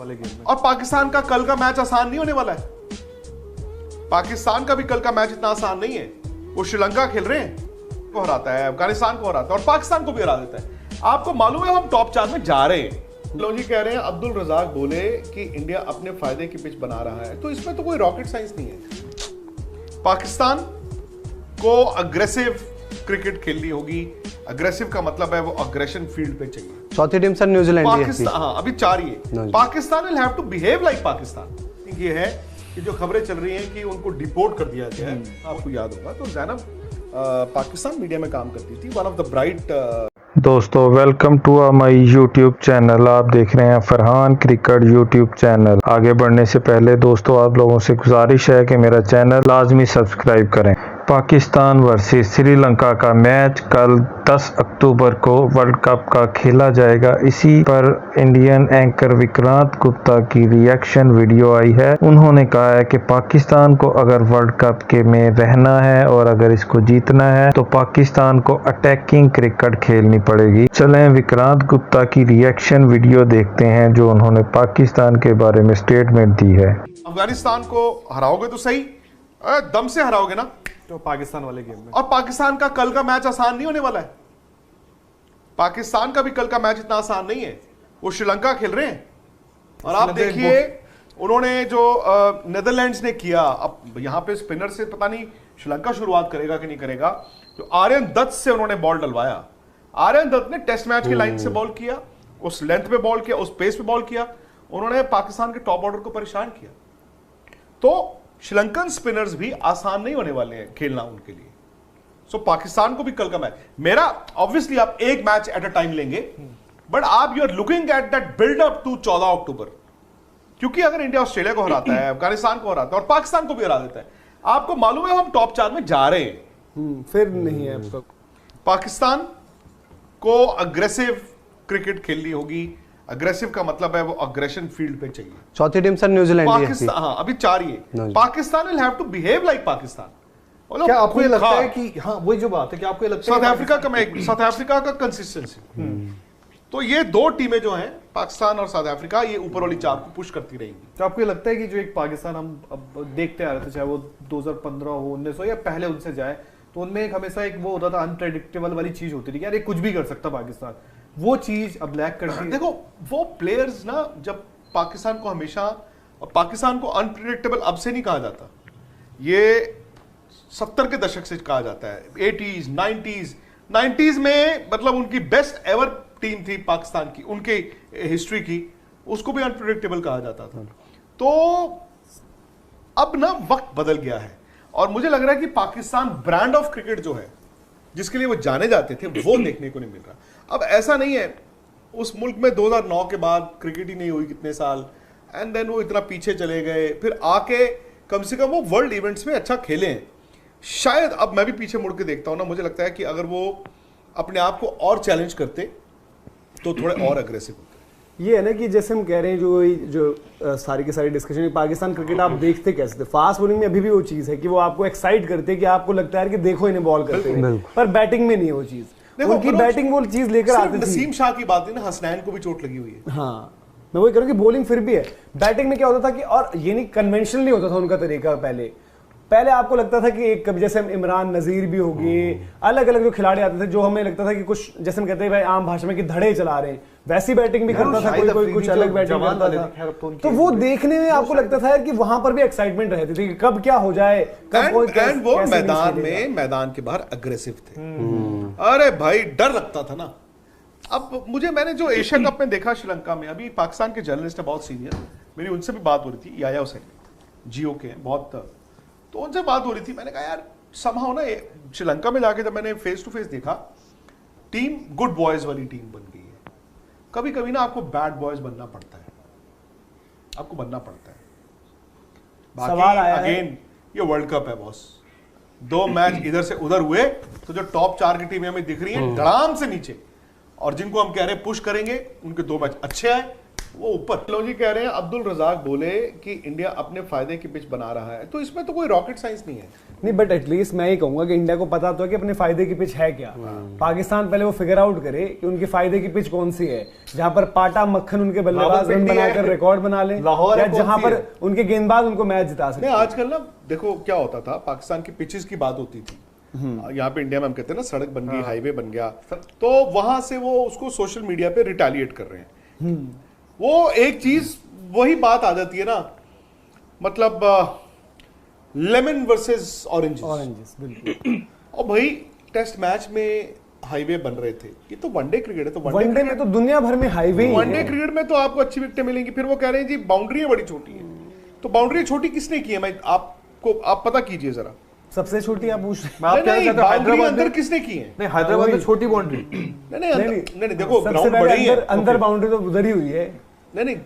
वाले गेम में। और पाकिस्तान का कल का मैच आसान नहीं होने वाला है। पाकिस्तान का भी कल का मैच इतना आसान नहीं है। वो श्रीलंका खेल रहे हैं, को हराता है, अफगानिस्तान को हराता है और पाकिस्तान को भी हरा देता है। आपको मालूम है हम टॉप 4 में जा रहे हैं। लोग जी कह रहे हैं, अब्दुल रजाक बोले कि इंडिया अपने फायदे की पिच बना रहा है, तो इसमें तो कोई रॉकेट साइंस नहीं है। पाकिस्तान को अग्रेसिव क्रिकेट खेलनी होगी। अग्रेसिव का मतलब है वो अग्रेशन फील्ड पे चाहिए। चौथी टीम सर न्यूजीलैंड पाकिस्तान, हाँ अभी 4 ही है। Pakistan will have to behave like Pakistan. ये है कि जो खबरें चल रही हैं कि उनको डिपोर्ट कर दिया गया है, आपको याद होगा तो ज़ैनब पाकिस्तान मीडिया में काम करती थी, वन ऑफ द ब्राइट। दोस्तों welcome to my YouTube channel. आप देख रहे हैं फरहान क्रिकेट यूट्यूब चैनल। आगे बढ़ने से पहले दोस्तों आप लोगों से गुजारिश है कि मेरा चैनल लाजमी सब्सक्राइब करें। पाकिस्तान वर्सेस श्रीलंका का मैच कल 10 अक्टूबर को वर्ल्ड कप का खेला जाएगा। इसी पर इंडियन एंकर विक्रांत गुप्ता की रिएक्शन वीडियो आई है। उन्होंने कहा है कि पाकिस्तान को अगर वर्ल्ड कप के में रहना है और अगर इसको जीतना है तो पाकिस्तान को अटैकिंग क्रिकेट खेलनी पड़ेगी। चलें विक्रांत गुप्ता की रिएक्शन वीडियो देखते हैं जो उन्होंने पाकिस्तान के बारे में स्टेटमेंट दी है। अफगानिस्तान को हराओगे तो सही, दम से हराओगे ना। तो पाकिस्तान वाले गेम में। और पाकिस्तान का कल का मैच आसान नहीं होने वाला है। पाकिस्तान का भी कल का मैच इतना आसान नहीं है। वो श्रीलंका खेल रहे हैं और आप देखिए उन्होंने जो नेदरलैंड्स ने किया। अब यहां पे स्पिनर से पता नहीं श्रीलंका शुरुआत करेगा कि नहीं करेगा। जो आर्यन दत्त से उन्होंने बॉल डलवाया। आर्यन दत्त ने टेस्ट मैच की लाइन से बॉल किया, उस लेंथ पे बॉल किया, उस पेस पे बॉल किया। उन्होंने पाकिस्तान के टॉप ऑर्डर को परेशान किया। तो श्रीलंकन स्पिनर्स भी आसान नहीं होने वाले हैं खेलना उनके लिए। सो पाकिस्तान को भी कल का मैच, मेरा ऑब्वियसली आप एक मैच एट अ टाइम लेंगे, बट आप you are looking at that build up to 14 October. क्योंकि अगर इंडिया ऑस्ट्रेलिया को हराता है, अफगानिस्तान को हराता है और पाकिस्तान को भी हरा देता है, आपको मालूम है हम टॉप 4 में जा रहे हैं। फिर नहीं है अब तक। पाकिस्तान को अग्रेसिव क्रिकेट खेलनी होगी। अग्रेसिव का मतलब है वो अग्रेशन फील्ड पे चाहिए। चौथी टीम सर न्यूजीलैंड पाकिस्तान, हाँ अभी 4 ही है। Pakistan will have to behave like Pakistan. क्या आपको ये लगता है कि हाँ वही जो बात है कि आपको ये लगता है साउथ अफ्रीका का कंसिस्टेंसी। तो ये 2 टीमें जो हैं पाकिस्तान और साउथ अफ्रीका, ये ऊपर वाली 4 को पुश करती रहेंगी। तो आपको ये लगता है कि जो एक पाकिस्तान हम अब देखते आ रहे थे, चाहे वो 2015 हो, 19 हो या पहले उनसे जाए, तो उनमें एक हमेशा एक वो होता था अनप्रेडिक्टेबल वाली चीज होती थी कि यार ये कुछ भी कर सकता पाकिस्तान। वो चीज अब लैक करती है। देखो वो प्लेयर्स ना, जब पाकिस्तान को हमेशा, और पाकिस्तान को अनप्रेडिक्टेबल अब से नहीं कहा जाता, ये 70 के दशक से कहा जाता है। 80s 90s में मतलब उनकी बेस्ट एवर टीम थी पाकिस्तान की, उनके हिस्ट्री की, उसको भी अनप्रेडिक्टेबल कहा जाता था। तो अब ना वक्त बदल गया है और मुझे लग रहा है कि पाकिस्तान ब्रांड ऑफ क्रिकेट जो है जिसके लिए वो जाने जाते थे वो देखने को नहीं मिल रहा। अब ऐसा नहीं है, उस मुल्क में 2009 के बाद क्रिकेट ही नहीं हुई कितने साल, एंड देन वो इतना पीछे चले गए, फिर आके कम से कम वो वर्ल्ड इवेंट्स में अच्छा खेले हैं। शायद अब मैं भी पीछे मुड़ के देखता हूँ ना, मुझे लगता है कि अगर वो अपने आप को और चैलेंज करते तो थोड़े और अग्रेसिव होते। ये है ना कि जैसे हम कह रहे हैं जो सारी की सारी डिस्कशन, पाकिस्तान क्रिकेट आप देखते कैसे थे? फास्ट बॉलिंग में अभी भी वो चीज है कि वो आपको एक्साइट करते हैं कि आपको लगता है कि देखो इन्हें बॉल करते हैं, पर बैटिंग में नहीं वो चीज। उनकी बैटिंग वो चीज लेकर आती थी। नसीम शाह की बात है ना, हसनैन को भी चोट लगी हुई है। हाँ मैं वही कह रहा हूँ कि बॉलिंग फिर भी है। बैटिंग में क्या होता था कि, और ये नहीं कन्वेंशनल नहीं होता था उनका तरीका। पहले आपको लगता था कि एक कभी जैसे इमरान नजीर भी होगी, अलग अलग जो खिलाड़ी आते थे जो हमें लगता था कि कुछ जैसे हम कहते हैं भाई आम भाषा में कि धड़े चला रहे हैं, वैसी बैटिंग भी करता था कोई कुछ अलग बैटिंग करता था। तो वो देखने में आपको लगता था यार कि वहां पर भी एक्साइटमेंट रहती थी कि कब क्या हो जाए, कब वो मैदान के बाहर अग्रेसिव थे। अरे भाई डर लगता था ना। अब मैंने जो एशिया कप में देखा श्रीलंका में, अभी पाकिस्तान के जर्नलिस्ट है बहुत सीनियर, मेरी उनसे भी बात हो रही थी, याया हुसैन जियो के हैं बहुत, तो उनसे बात हो रही थी। मैंने कहा यार समहाउ ना श्रीलंका में जाके जब मैंने फेस टू फेस देखा, टीम गुड बॉयज वाली टीम बन गई है। कभी कभी ना आपको बैड बॉयज बनना पड़ता है, आपको बनना पड़ता है। सवाल आया अगेन ये वर्ल्ड कप है बॉस, 2 मैच इधर से उधर हुए तो जो टॉप 4 की टीमें हमें दिख रही हैं धड़ाम से नीचे, और जिनको हम कह रहे हैं पुश करेंगे उनके 2 मैच अच्छे आए, वो ऊपर लोग जी कह रहे हैं, अब्दुल रजाक बोले कि इंडिया अपने फायदे की पिच बना रहा है, तो इसमें तो कोई रॉकेट साइंस नहीं है। नहीं, बट एटलीस्ट मैं ये कहूंगा कि इंडिया को पता तो है कि अपने फायदे की पिच है क्या। पाकिस्तान पहले वो फिगर आउट करे कि उनके फायदे की पिच कौन सी है, जहां पर पाटा मक्खन उनके बल्लेबाज रन बनाकर रिकॉर्ड बना ले, या जहां पर उनके गेंदबाज उनको मैच जिता सके। आजकल ना देखो क्या होता था, पाकिस्तान की पिचेस की बात होती थी, यहाँ पे इंडिया में हम कहते हैं ना सड़क बन गई, हाईवे बन गया, तो वहां से वो उसको सोशल मीडिया पे रिटेलिएट कर रहे हैं। वो एक चीज वही बात आ जाती है ना, मतलब लेमन वर्सेस ऑरेंजेस। बिल्कुल। और भाई टेस्ट मैच में हाईवे बन रहे थे, ये तो वनडे क्रिकेट है, तो वनडे में तो दुनिया भर में हाईवे ही वनडे है। क्रिकेट में तो आपको अच्छी विकेटें मिलेंगी। फिर वो कह रहे हैं जी बाउंड्री बड़ी छोटी है, तो बाउंड्री छोटी किसने की है, मैं आपको आप पता कीजिए जरा। सबसे छोटी आप पूछ मैं आप कहना चाहता हूं, बाउंड्री हैदराबाद अंदर में किसने की है? नहीं, हैदराबाद में छोटी बाउंड्री। नहीं, देखो सबसे ग्राउंड पहले बड़ी है, अंदर बाउंड्री तो उधर ही हुई है। नहीं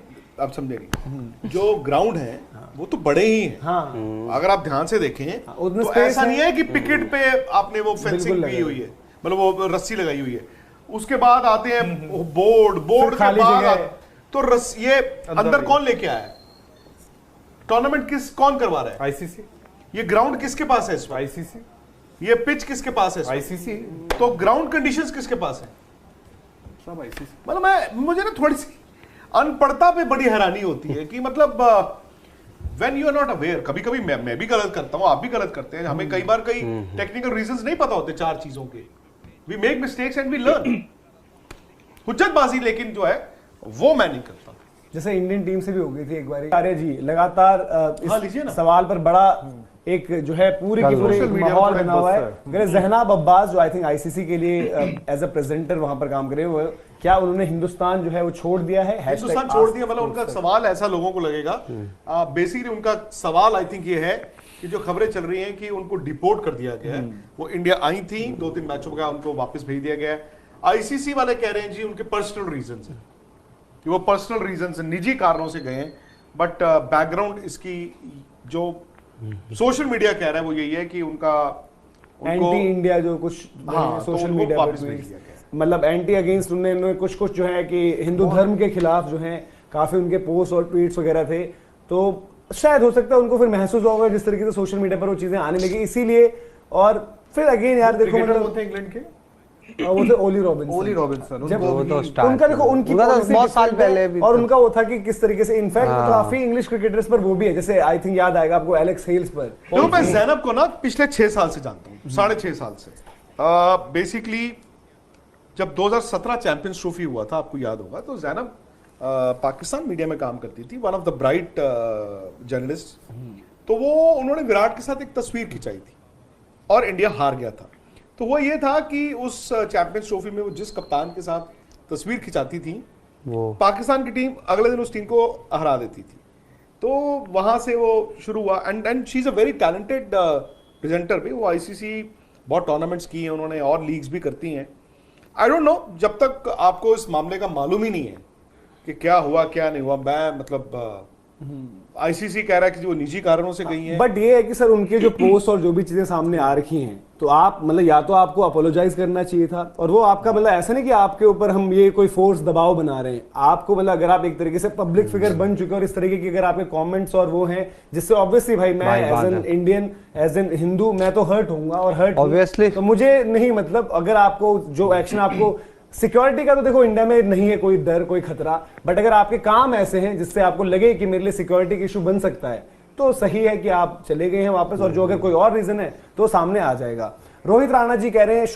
आप समझे नहीं, जो ग्राउंड है वो तो बड़े ही हैं। हाँ, अगर आप ध्यान से देखें उतने तो space ऐसा है। नहीं है कि पिकेट पे आपने वो फेंसिंग की हुई है, मतलब वो रस्सी लगाई हुई है, उसके बाद आते हैं बोर्ड के खाली बाद जगह है। तो ये अंदर भी। कौन लेके आया है? टूर्नामेंट कौन करवा रहा है? आईसीसी। ये ग्राउंड किसके पास है इस वक्त? आईसीसी। ये पिच किसके पास है इस वक्त? आईसीसी। तो ग्राउंड कंडीशंस किसके पास है? सब आईसीसी। मतलब मुझे ना थोड़ी सी अनपढ़ता पे बड़ी हैरानी होती है कि मतलब when you are not aware, कभी कभी मैं भी गलत करता हूं, आप भी गलत करते हैं, हमें कई बार कई टेक्निकल रीजंस नहीं पता होते चार चीजों के, we make mistakes and we learn. हुज्जतबाजी लेकिन जो है वो मैं नहीं करता। जैसे इंडियन टीम से भी हो गई थी एक बार। आर्य जी लगातार हाँ, लीजिए ना। इस सवाल पर बड़ा एक जो है पूरी की पूरी सोशल मीडिया माहौल पर बना हुआ है। बस अगर जहनाब अब्बास जो आई थिंक आईसीसी के लिए एज अ प्रेजेंटर वहां पर काम करे, वो क्या उन्होंने हिंदुस्तान जो है वो छोड़ दिया है? हिंदुस्तान छोड़ दिया, मतलब उनका सवाल ऐसा लोगों को लगेगा, बेसिकली उनका सवाल आई थिंक ये है कि जो खबरें चल रही हैं कि उनको डिपोर्ट कर दिया गया है। वो इंडिया आई थी 2-3 मैचों का, उनको वापस भेज दिया गया है। आईसीसी वाले कह रहे हैं जी उनके पर्सनल रीजंस हैं, कि वो पर्सनल रीजंस निजी कारणों से गए हैं, बट बैकग्राउंड इसकी जो सोशल मीडिया कह रहा है वो यही है कि उनका एंटी इंडिया जो कुछ हाँ, सोशल तो उनको मीडिया वापस पर भेज दिया गया। मतलब एंटी अगेंस्ट उन्होंने कुछ जो है कि हिंदू धर्म के खिलाफ जो है काफी उनके पोस्ट और ट्वीट्स वगैरह थे, तो शायद हो सकता है उनको फिर महसूस होगा जिस तरीके से सोशल मीडिया पर वो चीजें आने लगी, इसीलिए। और फिर अगेन यार देखो मतलब इंग्लैंड के वो थे ओली रॉबिन्सन। जब वो तो स्टार्ट उनका देखो उनकी उनका तो policy बहुत साल different है, पहले भी और तो। उनका वो था कि किस तरीके से इनफैक्ट काफी इंग्लिश क्रिकेटर्स पर वो भी है, जैसे आई थिंक याद आएगा आपको एलेक्स हेल्स पर। तो मैं जैनब को ना पिछले 6 साल से जानता हूँ, 6.5 साल से। बेसिकली जब 2017 चैंपियंस ट्रॉफी हुआ था, आपको याद होगा, तो जैनब पाकिस्तान मीडिया में काम करती थी, one of the bright journalist. तो वो उन्होंने विराट के साथ एक तस्वीर खिंचाई थी और इंडिया हार गया था। तो वो ये था कि उस चैंपियंस ट्रॉफी में वो जिस कप्तान के साथ तस्वीर खिंचाती थी, वो पाकिस्तान की टीम अगले दिन उस टीम को हरा देती थी। तो वहां से वो शुरू हुआ, and she is a very talented presenter भी। वो आईसीसी बहुत टूर्नामेंट्स की हैं उन्होंने, और लीग्स भी करती हैं। आई डोंट नो, जब तक आपको इस मामले का मालूम ही नहीं है कि क्या हुआ क्या नहीं हुआ, मैं मतलब आईसीसी कह रहा है कि वो निजी कारणों से गई हैं। बट ये है कि सर उनके जो पोस्ट और जो भी चीजें सामने आ रखी हैं, तो आप मतलब या तो आपको अपोलोजाइज करना चाहिए था, और वो आपका मतलब ऐसा नहीं कि आपके ऊपर हम ये कोई फोर्स दबाव बना रहे हैं आपको, मतलब अगर आप एक तरीके से पब्लिक फिगर बन चुके हैं और इस तरीके की अगर आपके कमेंट्स और वो हैं, जिससे ऑब्वियसली भाई मैं as an Indian as an Hindu मैं तो हर्ट होऊंगा, और हर्ट Obviously। तो मुझे नहीं, मतलब अगर आपको जो एक्शन आपको सिक्योरिटी का तो देखो इंडिया में नहीं है कोई डर कोई खतरा, बट अगर आपके काम ऐसे हैं जिससे आपको लगे कि मेरे लिए सिक्योरिटी का इशू बन सकता है, तो सही है कि आप चले गए हैं वापस, और जो अगर कोई और रीजन है तो सामने आ जाएगा। रोहित राणा जी कह रहे हैं